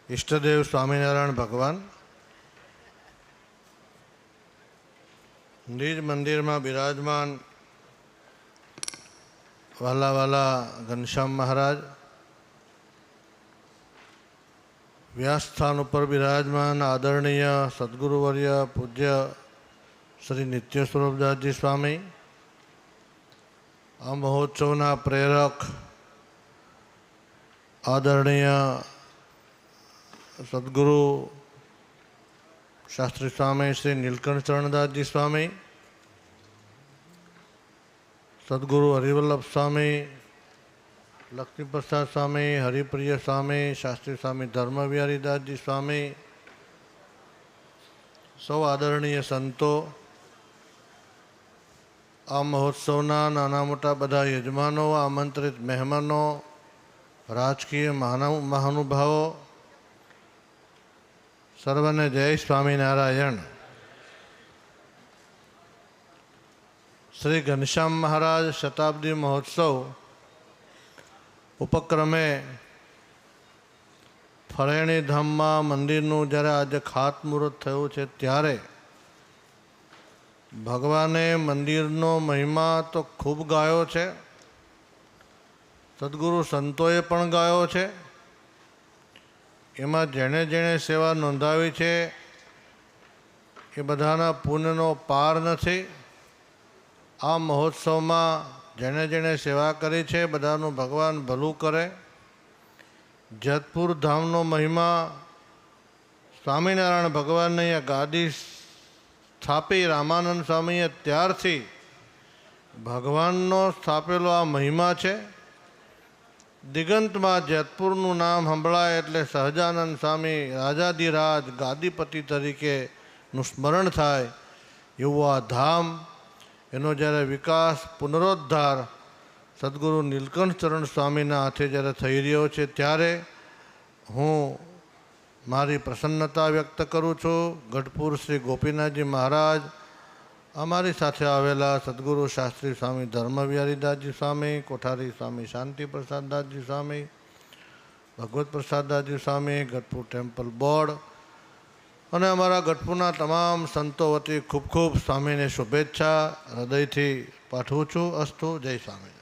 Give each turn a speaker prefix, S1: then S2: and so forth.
S1: ઈષ્ટદેવ સ્વામિનારાયણ ભગવાન નિજ મંદિરમાં બિરાજમાન વાલા વાલા ઘનશ્યામ મહારાજ, વ્યાસસ્થાન ઉપર બિરાજમાન આદરણીય સદગુરુવર્ય પૂજ્ય શ્રી નિત્ય સ્વરૂપદાસજી સ્વામી, આ મહોત્સવના પ્રેરક આદરણીય સદગુરુ શાસ્ત્રી સ્વામી શ્રી નીલકંઠ ચરણદાસજી સ્વામી, સદગુરુ હરિવલ્લભ સ્વામી, લક્ષ્મીપ્રસાદ સ્વામી, હરિપ્રિય સ્વામી, શાસ્ત્રી સ્વામી ધર્મવિહારીદાસજી સ્વામી, સૌ આદરણીય સંતો, આ મહોત્સવના નાના મોટા બધા યજમાનો, આમંત્રિત મહેમાનો, રાજકીય મહાનુભાવો, સર્વને જય સ્વામિનારાયણ. શ્રી ઘનશ્યામ મહારાજ શતાબ્દી મહોત્સવ ઉપક્રમે ફળેણી ધામમાં મંદિરનું જ્યારે આજે ખાતમુહૂર્ત થયું છે, ત્યારે ભગવાને મંદિરનો મહિમા તો ખૂબ ગાયો છે, સદગુરુ સંતોએ પણ ગાયો છે. એમાં જેણે જેણે સેવા નોંધાવી છે એ બધાના પુણ્યનો પાર નથી. આ મહોત્સવમાં જેણે જેણે સેવા કરી છે બધાનું ભગવાન ભલું કરે. જેતપુર ધામનો મહિમા, સ્વામિનારાયણ ભગવાનને અહીંયા ગાદી સ્થાપી રામાનંદ સ્વામીએ ત્યારથી ભગવાનનો સ્થાપેલો આ મહિમા છે. દિગંતમાં જેતપુરનું નામ સંભળાય એટલે સહજાનંદ સ્વામી રાજાધિરાજ ગાદીપતિ તરીકેનું સ્મરણ થાય. એવું આ ધામ, એનો જ્યારે વિકાસ પુનરોદ્ધાર સદગુરુ નીલકંઠ ચરણ સ્વામીના હાથે જ્યારે થઈ રહ્યો છે, ત્યારે હું મારી પ્રસન્નતા વ્યક્ત કરું છું. ગઢપુર શ્રી ગોપીનાથજી મહારાજ, અમારી સાથે આવેલા સદગુરુ શાસ્ત્રી સ્વામી ધર્મવિહારીદાસજી સ્વામી, કોઠારી સ્વામી શાંતિ પ્રસાદદાસજી સ્વામી, ભગવત પ્રસાદદાસજી સ્વામી, ગઢપુર ટેમ્પલ બોર્ડ અને અમારા ગઢપુરના તમામ સંતો વતી ખૂબ ખૂબ સ્વામીને શુભેચ્છા હૃદયથી પાઠવું છું. અસ્તુ. જય સ્વામી.